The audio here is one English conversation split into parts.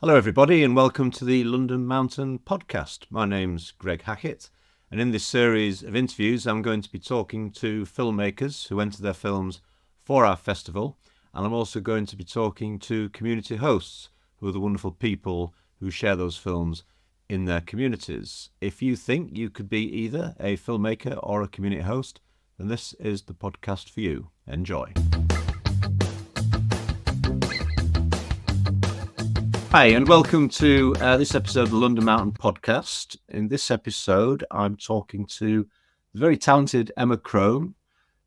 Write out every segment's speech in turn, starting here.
Hello, everybody, and welcome to the London Mountain Podcast. My name's Greg Hackett, and in this series of interviews, I'm going to be talking to filmmakers who enter their films for our festival, and I'm also going to be talking to community hosts, who are the wonderful people who share those films in their communities. If you think you could be either a filmmaker or a community host, then this is the podcast for you. Enjoy. Hi, and welcome to this episode of the London Mountain Podcast. In this episode, I'm talking to the very talented Emma Crome,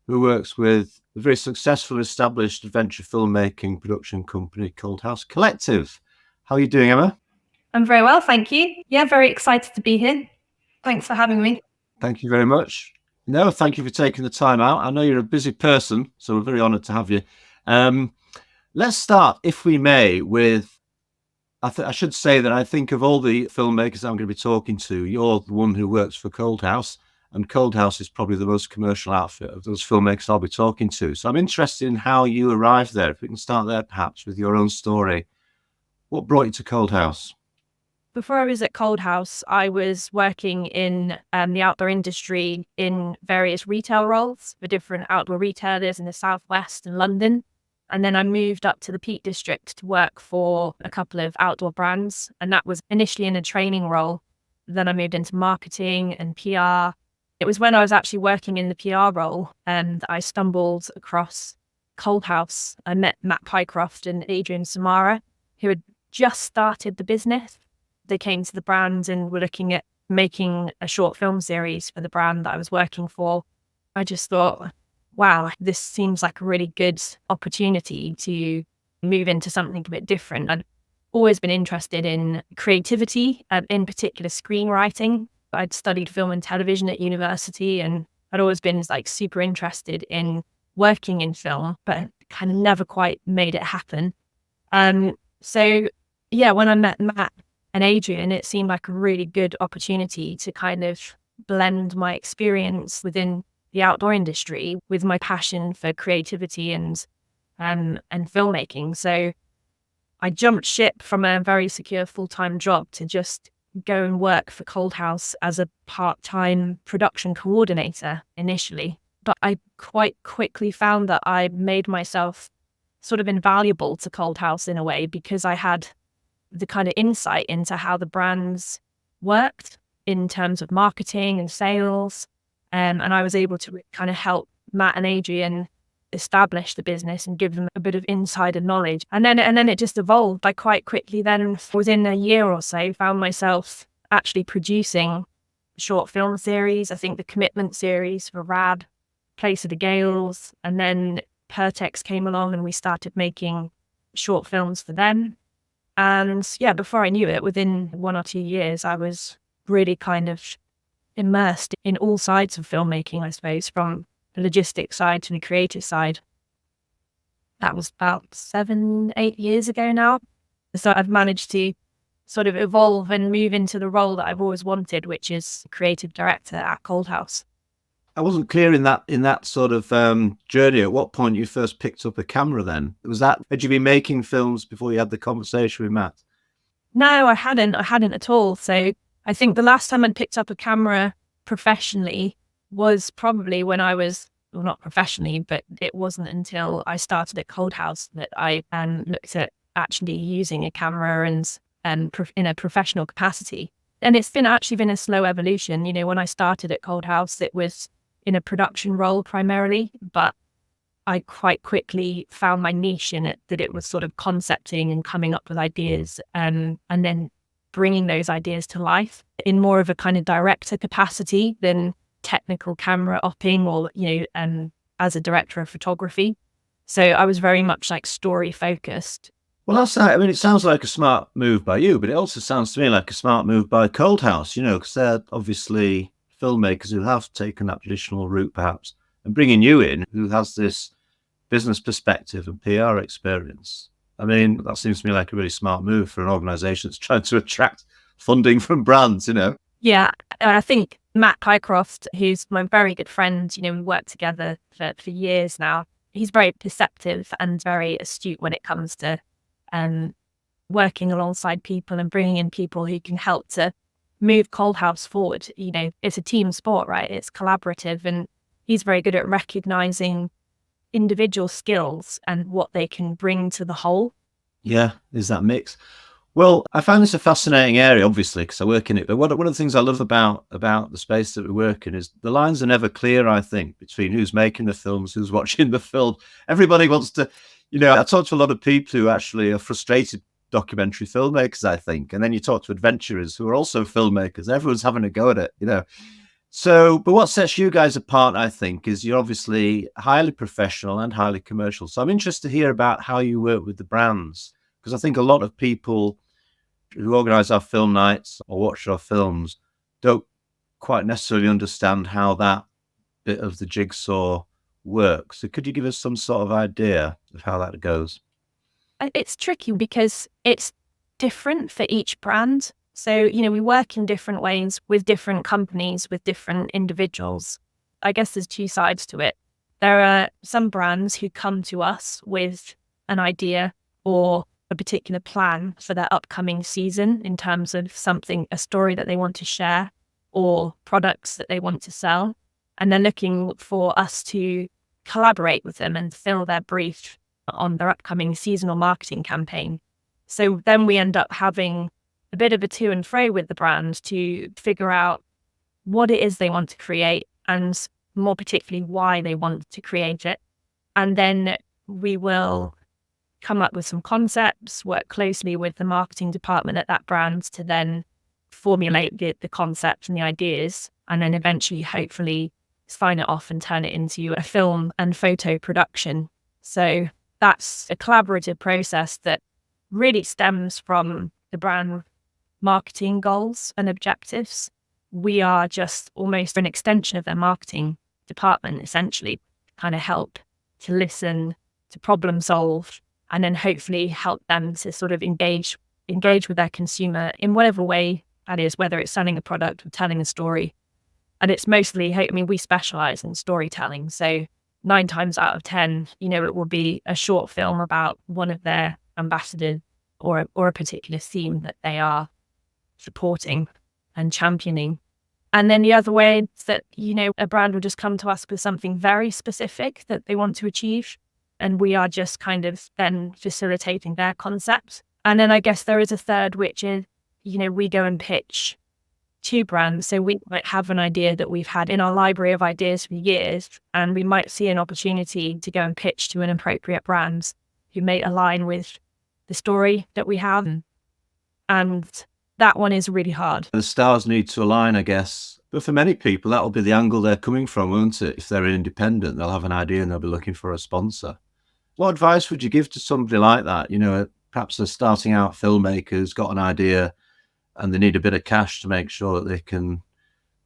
who works with the very successful established adventure filmmaking production company Coldhouse Collective. How are you doing, Emma? I'm very well, thank you. Yeah, very excited to be here. Thanks for having me. Thank you very much. No, thank you for taking the time out. I know you're a busy person, so we're very honoured to have you. Let's start, if we may, with I should say that I think of all the filmmakers I'm going to be talking to, you're the one who works for Coldhouse, and Coldhouse is probably the most commercial outfit of those filmmakers I'll be talking to. So I'm interested in how you arrived there. If we can start there, perhaps, with your own story. What brought you to Coldhouse? Before I was at Coldhouse, I was working in the outdoor industry in various retail roles for different outdoor retailers in the Southwest and London. And then I moved up to the Peak District to work for a couple of outdoor brands. And that was initially in a training role. Then I moved into marketing and PR. It was when I was actually working in the PR role that I stumbled across Coldhouse. I met Matt Pycroft and Adrian Samara, who had just started the business. They came to the brand and were looking at making a short film series for the brand that I was working for. I just thought, wow, this seems like a really good opportunity to move into something a bit different. I'd always been interested in creativity, in particular screenwriting. I'd studied film and television at university, and I'd always been super interested in working in film, but kind of never quite made it happen. So yeah, when I met Matt and Adrian, it seemed like a really good opportunity to kind of blend my experience within the outdoor industry with my passion for creativity and filmmaking. So I jumped ship from a very secure full-time job to just go and work for Coldhouse as a part-time production coordinator initially. But I quite quickly found that I made myself sort of invaluable to Coldhouse in a way, because I had the kind of insight into how the brands worked in terms of marketing and sales. And I was able to kind of help Matt and Adrian establish the business and give them a bit of insider knowledge. And then it just evolved. I quite quickly then, within a year or so, found myself actually producing short film series. I think the Commitment series for Rad, Place of the Gales, and then Pertex came along and we started making short films for them. And yeah, before I knew it, within 1 or 2 years, I was really kind of immersed in all sides of filmmaking, I suppose, from the logistics side to the creative side. That was about 7-8 years ago now. So I've managed to sort of evolve and move into the role that I've always wanted, which is creative director at Coldhouse. I wasn't clear in that sort of journey. At what point you first picked up a camera then? Had you been making films before you had the conversation with Matt? No, I hadn't at all. So I think the last time I'd picked up a camera professionally was probably when I was, well, not professionally, but it wasn't until I started at Coldhouse that I looked at actually using a camera and in a professional capacity. And it's actually been a slow evolution. You know, when I started at Coldhouse, it was in a production role primarily, but I quite quickly found my niche in it, that it was sort of concepting and coming up with ideas and then bringing those ideas to life in more of a kind of director capacity than technical camera opping or, as a director of photography. So I was very much story focused. Well, it sounds like a smart move by you, but it also sounds to me like a smart move by Coldhouse, because they're obviously filmmakers who have taken that traditional route perhaps, and bringing you in who has this business perspective and PR experience. I mean, that seems to me like a really smart move for an organisation that's trying to attract funding from brands, Yeah, I think Matt Pycroft, who's my very good friend, we worked together for years now. He's very perceptive and very astute when it comes to working alongside people and bringing in people who can help to move Coldhouse forward. It's a team sport, right? It's collaborative, and he's very good at recognizing individual skills and what they can bring to the whole. Yeah, is that mix. Well, I find this a fascinating area, obviously, because I work in it. But one of the things I love about the space that we work in is the lines are never clear, I think, between who's making the films, who's watching the film. Everybody wants to, I talk to a lot of people who actually are frustrated documentary filmmakers, I think. And then you talk to adventurers who are also filmmakers. Everyone's having a go at it. So, but what sets you guys apart, I think, is you're obviously highly professional and highly commercial. So I'm interested to hear about how you work with the brands, because I think a lot of people who organise our film nights or watch our films don't quite necessarily understand how that bit of the jigsaw works. So could you give us some sort of idea of how that goes? It's tricky because it's different for each brand. So, we work in different ways with different companies, with different individuals. I guess there's two sides to it. There are some brands who come to us with an idea or a particular plan for their upcoming season in terms of a story that they want to share or products that they want to sell. And they're looking for us to collaborate with them and fill their brief on their upcoming seasonal marketing campaign. So then we end up having a bit of a to and fro with the brand to figure out what it is they want to create and more particularly why they want to create it. And then we will come up with some concepts, work closely with the marketing department at that brand to then formulate the concepts and the ideas, and then eventually, hopefully, sign it off and turn it into a film and photo production. So that's a collaborative process that really stems from the brand marketing goals and objectives. We are just almost an extension of their marketing department, essentially, kind of help to listen, to problem solve, and then hopefully help them to sort of engage with their consumer in whatever way that is, whether it's selling a product or telling a story. And it's mostly, we specialize in storytelling. So 9 times out of 10, it will be a short film about one of their ambassadors or a particular theme that they are supporting and championing. And then the other way is that, a brand will just come to us with something very specific that they want to achieve. And we are just kind of then facilitating their concept. And then I guess there is a third, which is, we go and pitch to brands. So we might have an idea that we've had in our library of ideas for years, and we might see an opportunity to go and pitch to an appropriate brand who may align with the story that we have. And that one is really hard. The stars need to align, I guess. But for many people, that'll be the angle they're coming from, won't it? If they're independent, they'll have an idea and they'll be looking for a sponsor. What advice would you give to somebody like that? Perhaps they're starting out filmmakers, got an idea, and they need a bit of cash to make sure that they can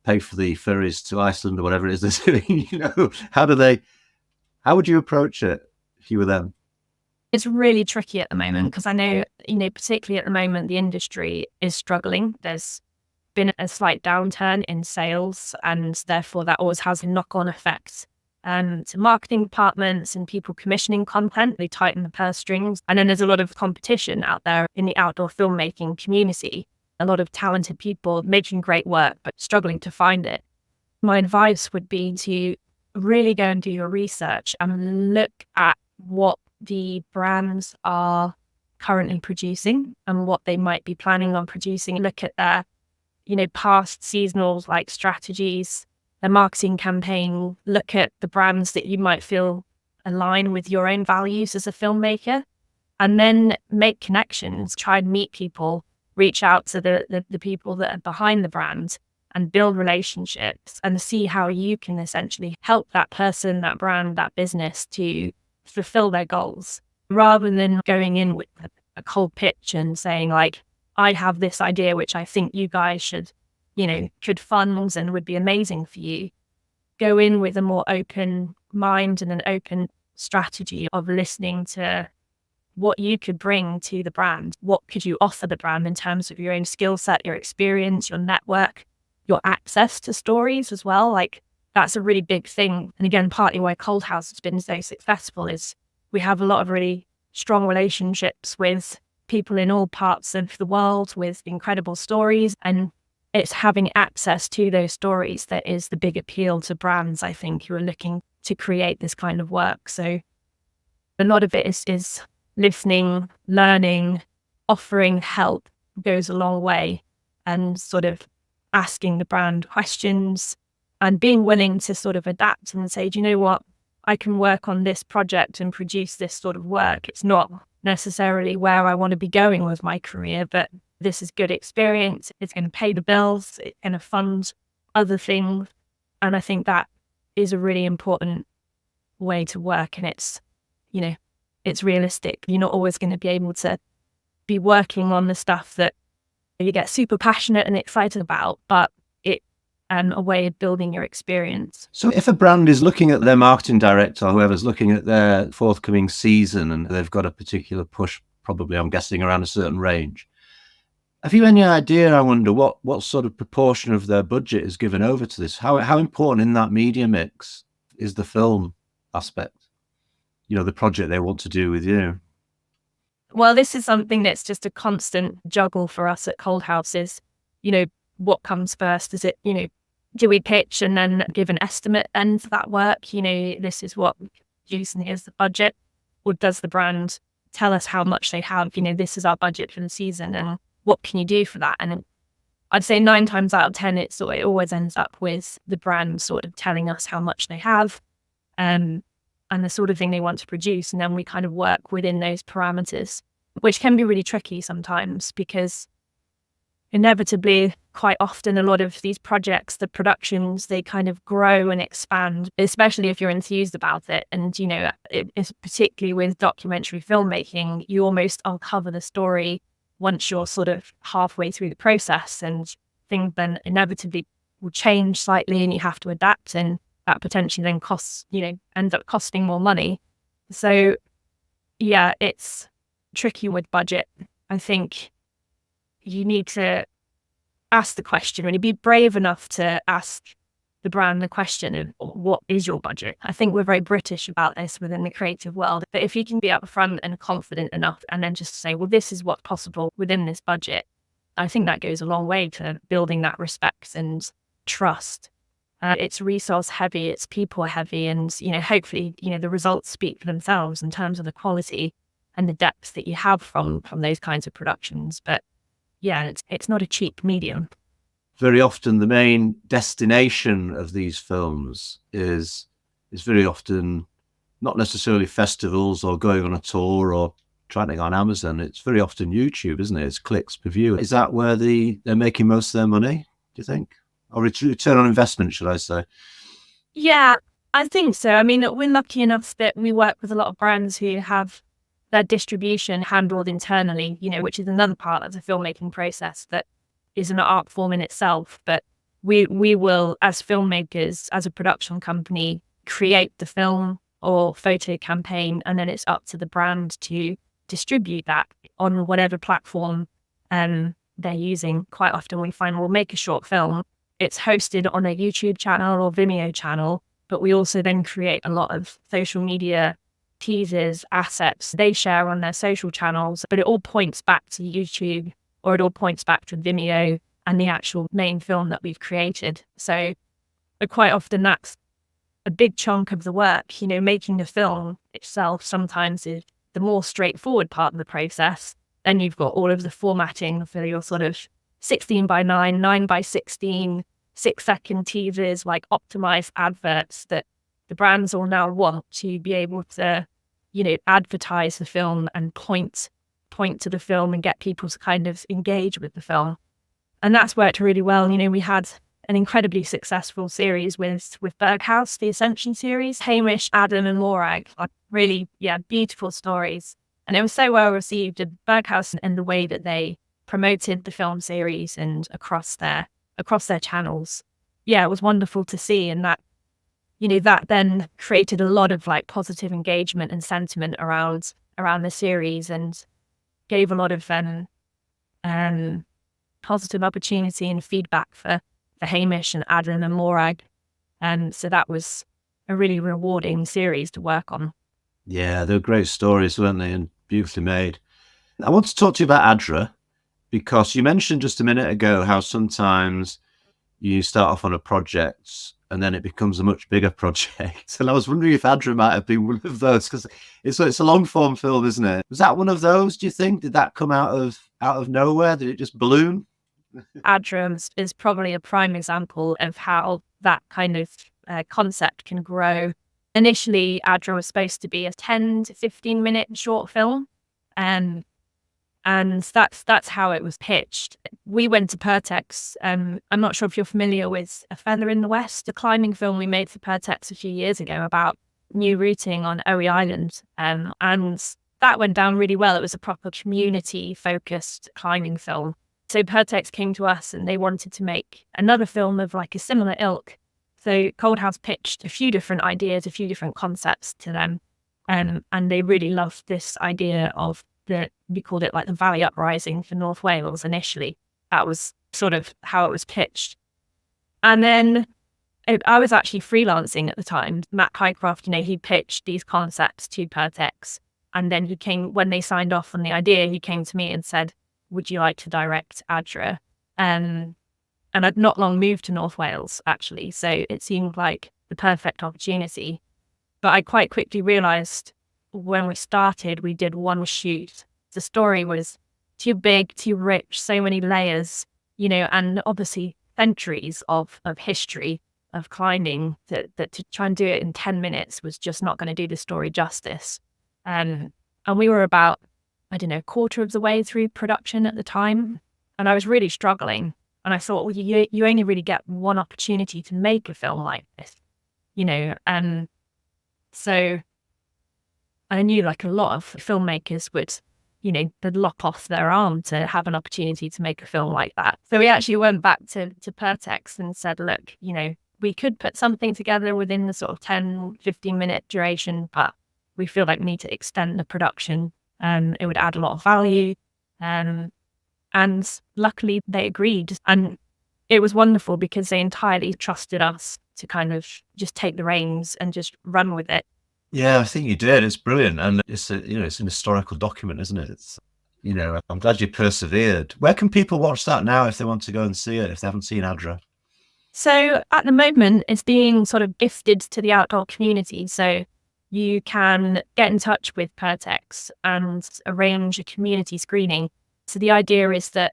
pay for the ferries to Iceland or whatever it is they're doing. How would you approach it if you were them? It's really tricky at the moment because I know, particularly at the moment, the industry is struggling. There's been a slight downturn in sales, and therefore that always has a knock-on effect to marketing departments and people commissioning content. They tighten the purse strings. And then there's a lot of competition out there in the outdoor filmmaking community. A lot of talented people making great work, but struggling to find it. My advice would be to really go and do your research and look at what the brands are currently producing and what they might be planning on producing. Look at their, past seasonal strategies, their marketing campaign. Look at the brands that you might feel align with your own values as a filmmaker, and then make connections, try and meet people, reach out to the people that are behind the brand and build relationships and see how you can essentially help that person, that brand, that business to fulfill their goals, rather than going in with a cold pitch and saying I have this idea which I think you guys should fund and would be amazing for you. Go in with a more open mind and an open strategy of listening to what you could bring to the brand. What could you offer the brand in terms of your own skill set, your experience, your network, your access to stories as well? That's a really big thing. And again, partly why Coldhouse has been so successful is we have a lot of really strong relationships with people in all parts of the world with incredible stories, and it's having access to those stories that is the big appeal to brands, I think, who are looking to create this kind of work. So a lot of it is listening, learning, offering help goes a long way, and sort of asking the brand questions and being willing to sort of adapt and say, do you know what? I can work on this project and produce this sort of work. It's not necessarily where I want to be going with my career, but this is good experience. It's going to pay the bills. It's going to fund other things. And I think that is a really important way to work. And it's, you know, it's realistic. You're not always going to be able to be working on the stuff that you get super passionate and excited about, but and a way of building your experience. So if a brand is looking at their marketing director or whoever's looking at their forthcoming season and they've got a particular push, probably I'm guessing around a certain range, have you any idea, I wonder, what sort of proportion of their budget is given over to this? How important in that media mix is the film aspect? You know, the project they want to do with you. Well, this is something that's just a constant juggle for us at Coldhouse is, you know, what comes first? Is it, you know, do we pitch and then give an estimate and for that work? You know, this is what we use and here's the budget. Or does the brand tell us how much they have? You know, this is our budget for the season and what can you do for that? And I'd say 9 times out of 10, it always ends up with the brand sort of telling us how much they have and the sort of thing they want to produce. And then we kind of work within those parameters, which can be really tricky sometimes because inevitably, quite often, a lot of these projects, the productions, they kind of grow and expand, especially if you're enthused about it. And, you know, it's particularly with documentary filmmaking, you almost uncover the story once you're sort of halfway through the process, and things then inevitably will change slightly and you have to adapt, and that potentially then costs, you know, ends up costing more money. So yeah, it's tricky with budget. I think you need to ask the question, really be brave enough to ask the brand the question of what is your budget? I think we're very British about this within the creative world. But if you can be upfront and confident enough and then just say, well, this is what's possible within this budget, I think that goes a long way to building that respect and trust. It's resource heavy, it's people heavy, and, you know, hopefully, you know, the results speak for themselves in terms of the quality and the depth that you have from those kinds of productions. But yeah, it's not a cheap medium. Very often the main destination of these films is very often not necessarily festivals or going on a tour or trying to go on Amazon. It's very often YouTube, isn't it? It's clicks per view. Is that where they're making most of their money, do you think? Or return on investment, should I say? Yeah, I think so. I mean, we're lucky enough that we work with a lot of brands who have their distribution handled internally, you know, which is another part of the filmmaking process that is an art form in itself. But we will, as filmmakers, as a production company, create the film or photo campaign, and then it's up to the brand to distribute that on whatever platform they're using. Quite often we find we'll make a short film, it's hosted on a YouTube channel or Vimeo channel, but we also then create a lot of social media teasers, assets they share on their social channels, but it all points back to YouTube or it all points back to Vimeo and the actual main film that we've created. So quite often that's a big chunk of the work. You know, making the film itself sometimes is the more straightforward part of the process. Then you've got all of the formatting for your sort of 16:9, 9:16, 6-second teasers, like optimized adverts that the brands all now want to be able to, you know, advertise the film and point to the film and get people to kind of engage with the film. And that's worked really well. You know, we had an incredibly successful series with Berghaus, the Ascension series. Hamish, Adam and Morag are really, beautiful stories. And it was so well received at Berghaus and the way that they promoted the film series and across their channels. Yeah, it was wonderful to see. And that, you know, that then created a lot of like positive engagement and sentiment around the series and gave a lot of positive opportunity and feedback for Hamish and Adam and Morag. And so that was a really rewarding series to work on. Yeah, they were great stories, weren't they? And beautifully made. I want to talk to you about Adra, because you mentioned just a minute ago how sometimes you start off on a project and then it becomes a much bigger project. And I was wondering if Adra might have been one of those, because it's a long form film, isn't it? Was that one of those, do you think? Did that come out of nowhere? Did it just balloon? Adra is probably a prime example of how that kind of concept can grow. Initially, Adra was supposed to be a 10 to 15 minute short film. Um, and that's how it was pitched. We went to Pertex. I'm not sure if you're familiar with A Feather in the West, a climbing film we made for Pertex a few years ago about new routing on Owie Island. And that went down really well. It was a proper community-focused climbing film. So Pertex came to us and they wanted to make another film of like a similar ilk. So Coldhouse pitched a few different ideas, a few different concepts to them. And they really loved this idea of we called it like the Valley Uprising for North Wales initially. That was sort of how it was pitched. And then I was actually freelancing at the time. Matt Highcroft, he pitched these concepts to Pertex. And then when they signed off on the idea, he came to me and said, would you like to direct Adra? And I'd not long moved to North Wales, actually. So it seemed like the perfect opportunity. But I quite quickly realised when we started, we did one shoot. The story was too big, too rich, so many layers, and obviously centuries of history of climbing that to try and do it in 10 minutes was just not going to do the story justice. And we were about, I don't know, a quarter of the way through production at the time. And I was really struggling. And I thought, well, you only really get one opportunity to make a film like this, and so I knew like a lot of filmmakers would, they'd lop off their arm to have an opportunity to make a film like that. So we actually went back to Pertex and said, look, we could put something together within the sort of 10, 15-minute duration, but we feel like we need to extend the production. It would add a lot of value. And luckily they agreed. And it was wonderful because they entirely trusted us to kind of just take the reins and just run with it. Yeah, I think you did. It's brilliant. And it's it's an historical document, isn't it? It's, I'm glad you persevered. Where can people watch that now if they want to go and see it, if they haven't seen Adra? So at the moment, it's being sort of gifted to the outdoor community. So you can get in touch with Pertex and arrange a community screening. So the idea is that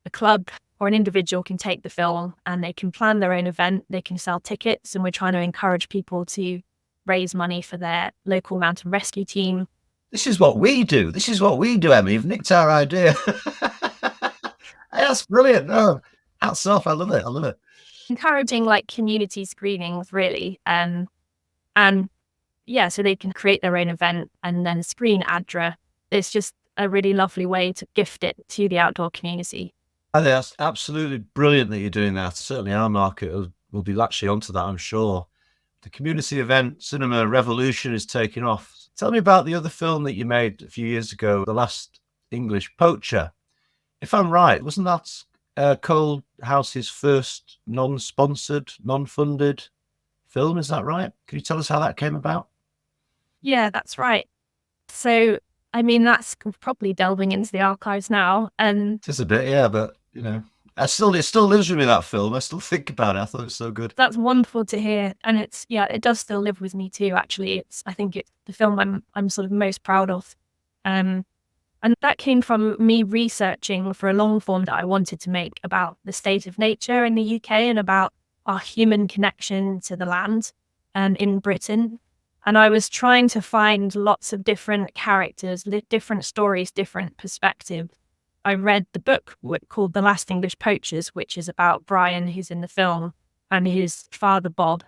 a club or an individual can take the film and they can plan their own event. They can sell tickets, and we're trying to encourage people to raise money for their local mountain rescue team. This is what we do. Emma. You've nicked our idea. That's brilliant. Oh, hats off. I love it. Encouraging like community screenings, really. And yeah, so they can create their own event and then screen Adra. It's just a really lovely way to gift it to the outdoor community. I think that's absolutely brilliant that you're doing that. Certainly our market will be latching onto that, I'm sure. The community event cinema revolution is taking off. Tell me about the other film that you made a few years ago, the last English, Poacher. If I'm right, wasn't that Coldhouse's first non-sponsored, non-funded film? Is that right? Can you tell us how that came about? Yeah, that's right. So, I mean, that's probably delving into the archives now. Just a bit, yeah, but it still lives with me, that film. I still think about it. I thought it was so good. That's wonderful to hear. And it does still live with me too, actually. I think it's the film I'm sort of most proud of. And that came from me researching for a long form that I wanted to make about the state of nature in the UK and about our human connection to the land in Britain. And I was trying to find lots of different characters, different stories, different perspectives. I read the book called The Last English Poachers, which is about Brian, who's in the film, and his father, Bob.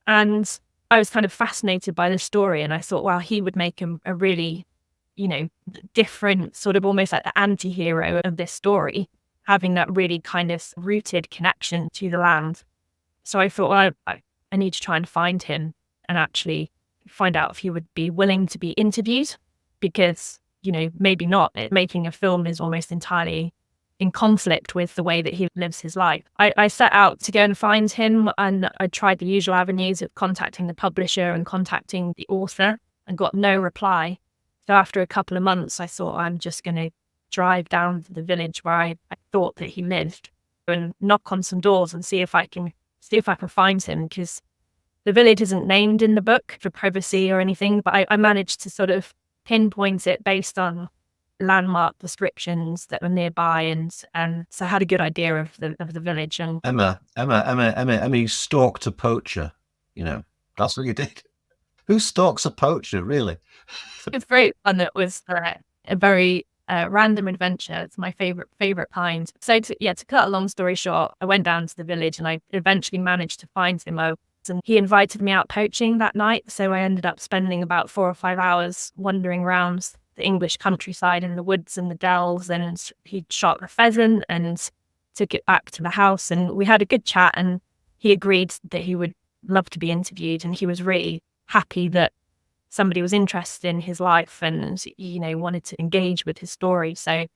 And I was kind of fascinated by the story. And I thought, wow, he would make a really, different sort of almost like the anti-hero of this story, having that really kind of rooted connection to the land. So I thought, well, I need to try and find him and actually find out if he would be willing to be interviewed, because, maybe not. Making a film is almost entirely in conflict with the way that he lives his life. I set out to go and find him, and I tried the usual avenues of contacting the publisher and contacting the author and got no reply. So after a couple of months, I thought I'm just going to drive down to the village where I thought that he lived and knock on some doors and see if I can find him, because the village isn't named in the book for privacy or anything, but I managed to sort of pinpoint it based on landmark descriptions that were nearby, and so I had a good idea of the village. And Emma, you stalked a poacher. You know, that's what you did. Who stalks a poacher, really? it's very fun. It was a very random adventure. It's my favorite kind. So to cut a long story short, I went down to the village and I eventually managed to find him. And he invited me out poaching that night. So I ended up spending about 4 or 5 hours wandering around the English countryside in the woods and the dells. And he shot a pheasant and took it back to the house. And we had a good chat, and he agreed that he would love to be interviewed. And he was really happy that somebody was interested in his life and, wanted to engage with his story. So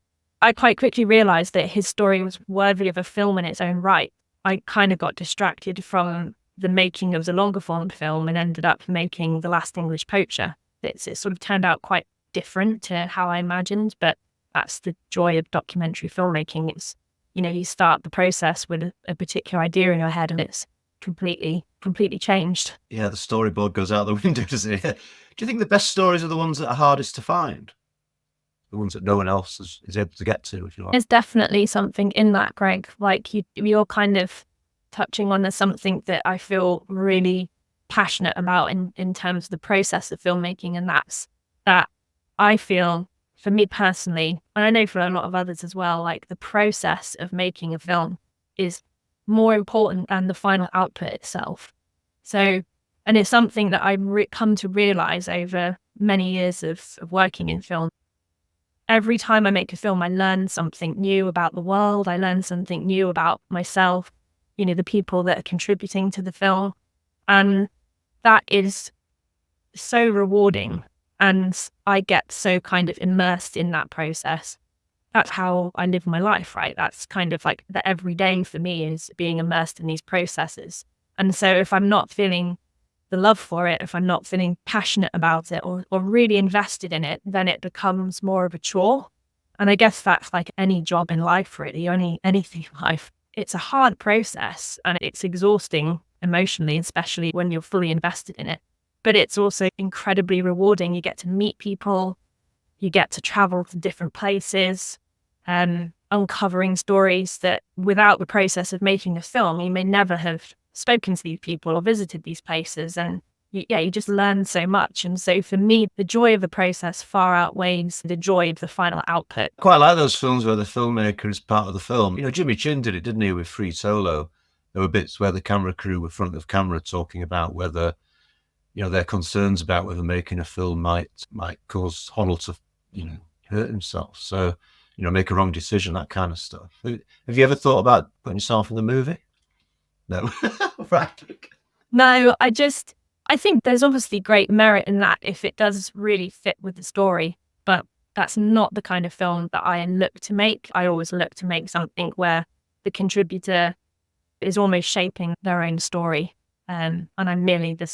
I quite quickly realized that his story was worthy of a film in its own right. I kind of got distracted from the making of the longer form film and ended up making The Last English Poacher. It sort of turned out quite different to how I imagined, but that's the joy of documentary filmmaking. It's, you start the process with a particular idea in your head and it's completely changed. Yeah, the storyboard goes out the window, doesn't it? Do you think the best stories are the ones that are hardest to find? The ones that no one else is able to get to, if you like? There's definitely something in that, Greg. Like you're kind of touching on something that I feel really passionate about in terms of the process of filmmaking. And that's that I feel, for me personally, and I know for a lot of others as well, like the process of making a film is more important than the final output itself. So, and it's something that I've come to realize over many years of working in film. Every time I make a film, I learn something new about the world. I learn something new about myself, the people that are contributing to the film. And that is so rewarding. And I get so kind of immersed in that process. That's how I live my life, right? That's kind of like the everyday for me is being immersed in these processes. And so if I'm not feeling the love for it, if I'm not feeling passionate about it or really invested in it, then it becomes more of a chore. And I guess that's like any job in life, really, anything in life. It's a hard process and it's exhausting emotionally, especially when you're fully invested in it. But it's also incredibly rewarding. You get to meet people, you get to travel to different places, uncovering stories that without the process of making a film, you may never have spoken to these people or visited these places. And you just learn so much. And so for me, the joy of the process far outweighs the joy of the final output. I quite like those films where the filmmaker is part of the film. Jimmy Chin did it, didn't he, with Free Solo? There were bits where the camera crew were front of camera talking about whether, their concerns about whether making a film might cause Hoddle to, hurt himself. So, make a wrong decision, that kind of stuff. Have you ever thought about putting yourself in the movie? No. Right. No, I think there's obviously great merit in that if it does really fit with the story, but that's not the kind of film that I look to make. I always look to make something where the contributor is almost shaping their own story. And I'm merely the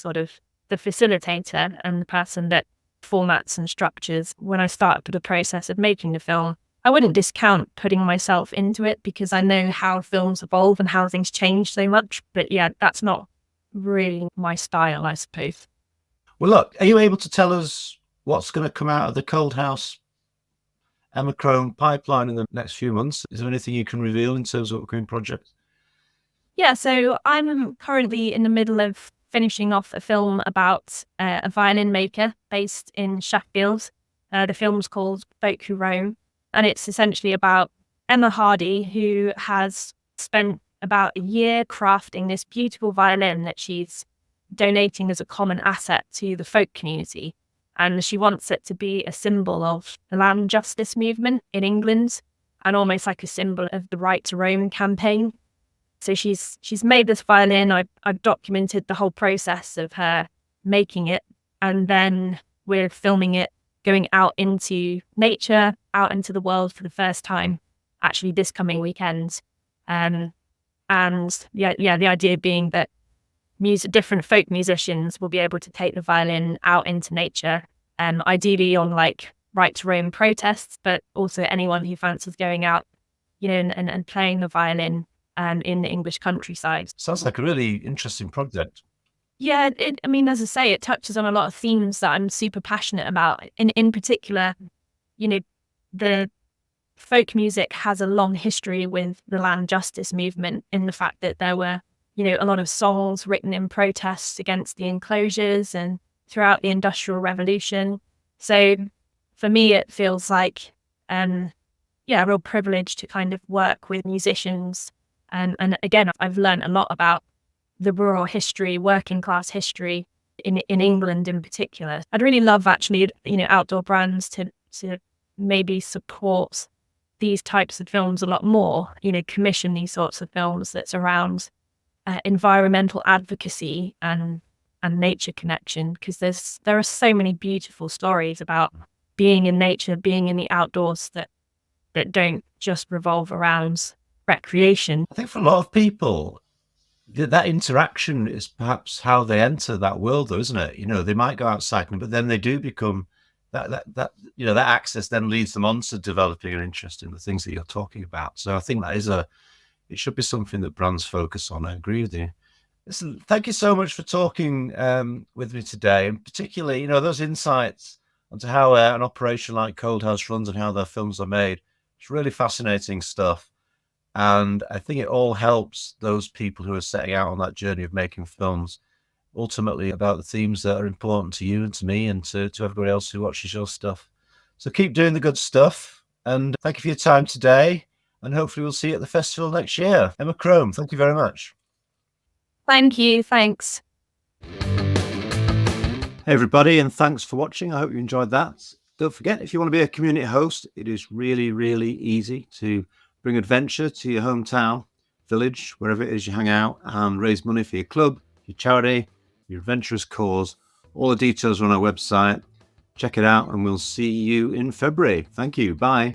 facilitator and the person that formats and structures. When I start the process of making the film, I wouldn't discount putting myself into it because I know how films evolve and how things change so much. But yeah, that's not really my style, I suppose. Well, look, are you able to tell us what's going to come out of the Coldhouse Emma Crome pipeline in the next few months? Is there anything you can reveal in terms of upcoming projects? Yeah, so I'm currently in the middle of finishing off a film about a violin maker based in Sheffield. The film's called Poacher, and it's essentially about Emma Hardy, who has spent about a year crafting this beautiful violin that she's donating as a common asset to the folk community. And she wants it to be a symbol of the land justice movement in England and almost like a symbol of the Right to Roam campaign. So she's made this violin. I've documented the whole process of her making it. And then we're filming it going out into nature, out into the world for the first time, actually this coming weekend. And the idea being that different folk musicians will be able to take the violin out into nature ideally on like right to roam protests, but also anyone who fancies going out, and playing the violin in the English countryside. Sounds like a really interesting project. Yeah, I mean, as I say, it touches on a lot of themes that I'm super passionate about. In particular, the folk music has a long history with the land justice movement, in the fact that there were, a lot of songs written in protests against the enclosures and throughout the Industrial Revolution. So for me, it feels like, a real privilege to kind of work with musicians. And again, I've learned a lot about the rural history, working class history in England in particular. I'd really love actually, outdoor brands to maybe support these types of films a lot more, commission these sorts of films that's around environmental advocacy and nature connection, because there are so many beautiful stories about being in nature, being in the outdoors that don't just revolve around recreation. I think for a lot of people, that interaction is perhaps how they enter that world, though, isn't it? They might go out cycling, but then they do become that access then leads them on to developing an interest in the things that you're talking about. So I think it should be something that brands focus on. I agree with you. Listen, thank you so much for talking with me today, and particularly, those insights onto how an operation like Coldhouse runs and how their films are made. It's really fascinating stuff. And I think it all helps those people who are setting out on that journey of making films, ultimately about the themes that are important to you and to me and to everybody else who watches your stuff. So keep doing the good stuff. And thank you for your time today. And hopefully we'll see you at the festival next year. Emma Crome, thank you very much. Thank you. Thanks. Hey, everybody, and thanks for watching. I hope you enjoyed that. Don't forget, if you want to be a community host, it is really, really easy to bring adventure to your hometown, village, wherever it is you hang out, and raise money for your club, your charity, your adventurous cause. All the details are on our website. Check it out, and we'll see you in February. Thank you. Bye.